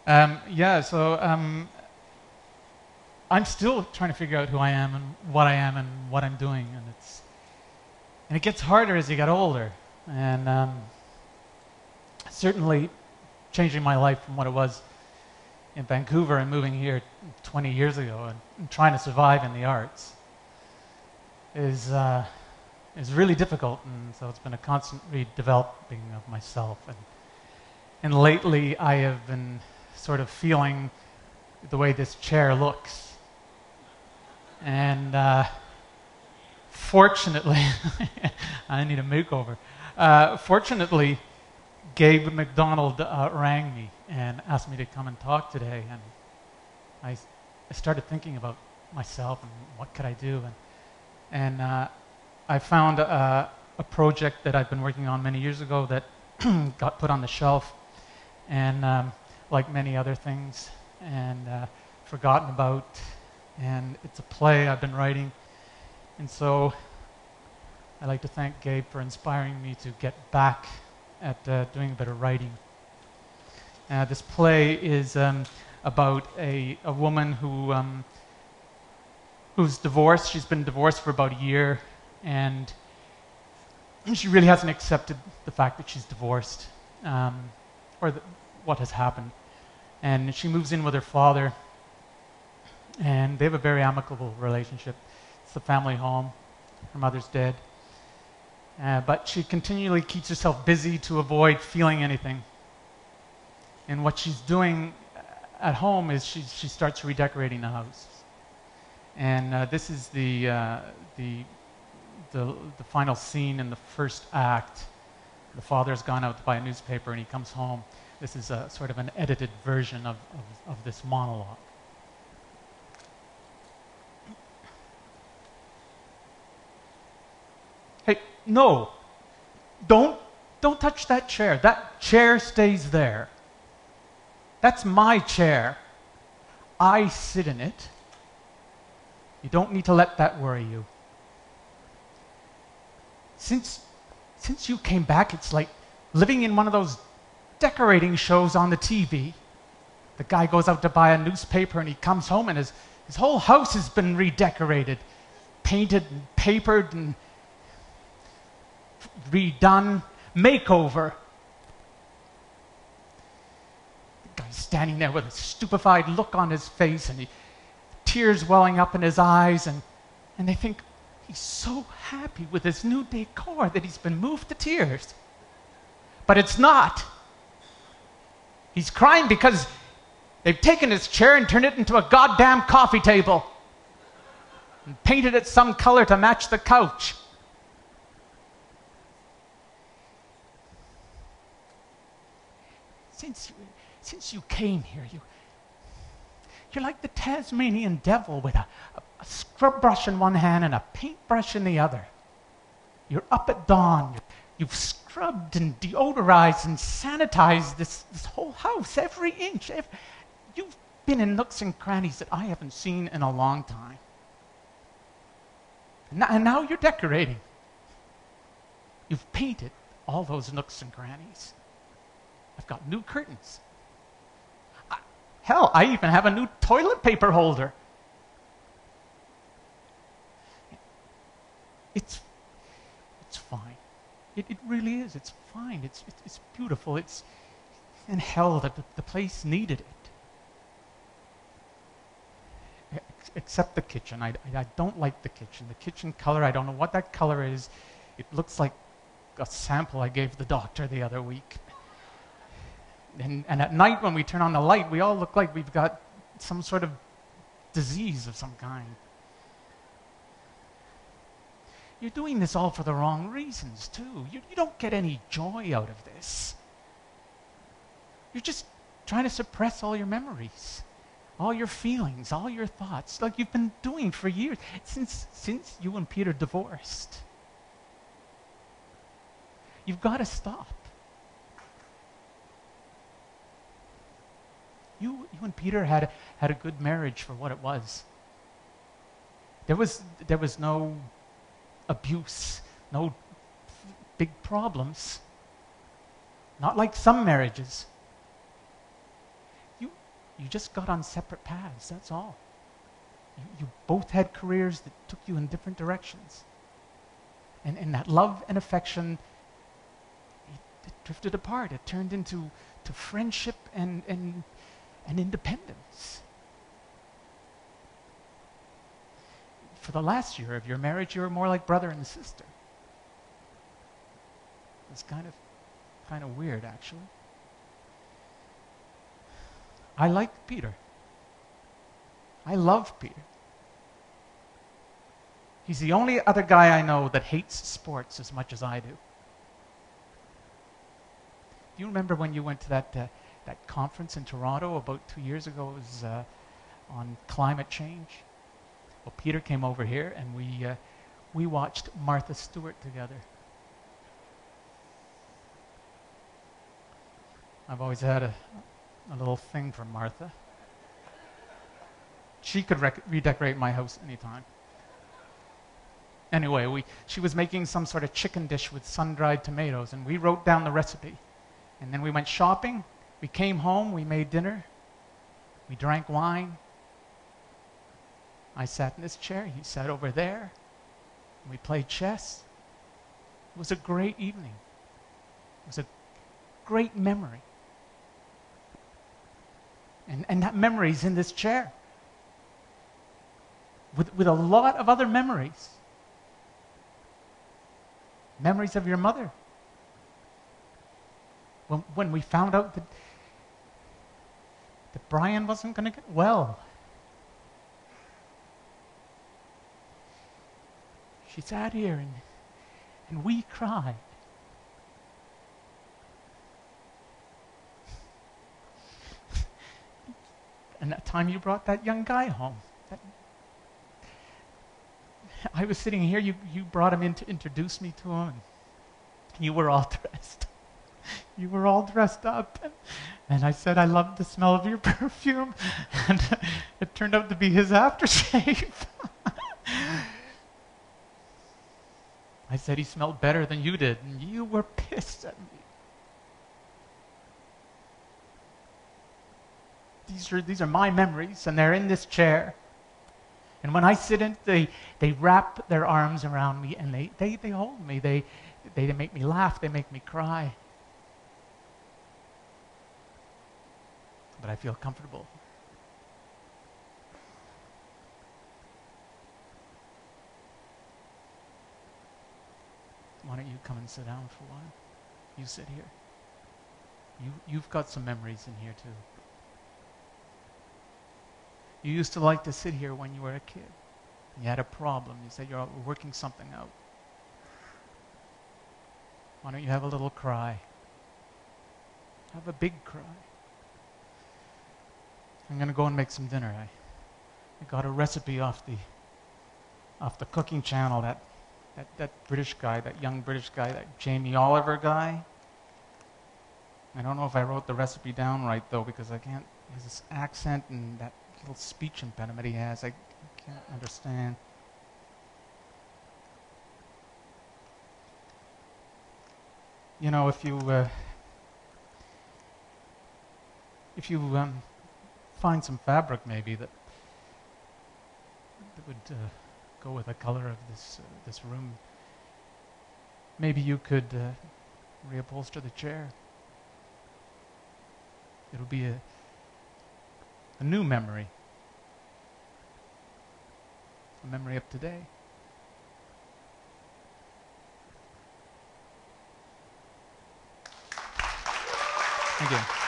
Yeah, so I'm still trying to figure out who I am and what I'm doing, and it gets harder as you get older, and certainly changing my life from what it was in Vancouver and moving here 20 years ago and trying to survive in the arts is really difficult, and so it's been a constant redeveloping of myself, and lately I have been sort of feeling the way this chair looks. And fortunately, I need a makeover. Fortunately, Gabe McDonald rang me and asked me to come and talk today. And I started thinking about myself and what could I do. And I found a project that I've been working on many years ago that got put on the shelf. And like many other things, and forgotten about, and it's a play I've been writing, and so I'd like to thank Gabe for inspiring me to get back at doing a bit of writing. This play is about a woman who's divorced. She's been divorced for about a year, and she really hasn't accepted the fact that she's divorced, or what has happened. And she moves in with her father, and they have a very amicable relationship. It's a family home. Her mother's dead. But she continually keeps herself busy to avoid feeling anything. And what she's doing at home is she starts redecorating the house. And this is the final scene in the first act. The father's gone out to buy a newspaper, and he comes home. This is a sort of an edited version of this monologue. Hey, no, don't touch that chair. That chair stays there. That's my chair. I sit in it. You don't need to let that worry you. Since you came back, it's like living in one of those decorating shows on the TV. The guy goes out to buy a newspaper and he comes home and his whole house has been redecorated, painted and papered and redone, makeover. The guy's standing there with a stupefied look on his face and tears welling up in his eyes, and they think he's so happy with his new decor that he's been moved to tears. But it's not. He's crying because they've taken his chair and turned it into a goddamn coffee table and painted it some color to match the couch. Since you came here, you're like the Tasmanian devil with a scrub brush in one hand and a paintbrush in the other. You're up at dawn. You've scrubbed and deodorized and sanitized this whole house, every inch. You've been in nooks and crannies that I haven't seen in a long time. And now you're decorating. You've painted all those nooks and crannies. I've got new curtains. Hell, I even have a new toilet paper holder. It's fine. It really is. It's fine. It's beautiful. And hell, the place needed it. Except the kitchen. I don't like the kitchen. The kitchen color, I don't know what that color is. It looks like a sample I gave the doctor the other week. And at night when we turn on the light, we all look like we've got some sort of disease of some kind. You're doing this all for the wrong reasons, too. You don't get any joy out of this. You're just trying to suppress all your memories, all your feelings, all your thoughts, like you've been doing for years, since you and Peter divorced. You've got to stop. You and Peter had a good marriage for what it was. There was no abuse, no big problems. Not like some marriages. You just got on separate paths, that's all. You both had careers that took you in different directions. And that love and affection, it drifted apart. It turned into friendship and independence. For the last year of your marriage, you were more like brother and sister. It's kind of weird, actually. I like Peter. I love Peter. He's the only other guy I know that hates sports as much as I do. Do you remember when you went to that conference in Toronto about 2 years ago? It was on climate change. Well, Peter came over here and we watched Martha Stewart together. I've always had a little thing for Martha. She could redecorate my house anytime. Anyway, she was making some sort of chicken dish with sun-dried tomatoes, and we wrote down the recipe. And then we went shopping, we came home, we made dinner, we drank wine. I sat in this chair, he sat over there, and we played chess. It was a great evening. It was a great memory. And that memory's in this chair. With a lot of other memories. Memories of your mother. When we found out that Brian wasn't going to get well. She sat here and we cried. And that time you brought that young guy home. I was sitting here, you brought him in to introduce me to him, and you were all dressed. You were all dressed up. And I said, I love the smell of your perfume. And it turned out to be his aftershave. I said he smelled better than you did, and you were pissed at me. These are my memories, and they're in this chair. And when I sit in, they wrap their arms around me, and they hold me. They make me laugh. They make me cry. But I feel comfortable. Why don't you come and sit down for a while? You sit here. You've got some memories in here too. You used to like to sit here when you were a kid. You had a problem. You said you're working something out. Why don't you have a little cry? Have a big cry. I'm going to go and make some dinner. I got a recipe off the cooking channel. That British guy, that young British guy, that Jamie Oliver guy. I don't know if I wrote the recipe down right though, because I can't. His accent and that little speech impediment he has, I can't understand. You know, if you find some fabric maybe that would go with the color of this room, maybe you could reupholster the chair. It'll be a new memory. A memory of today. Thank you.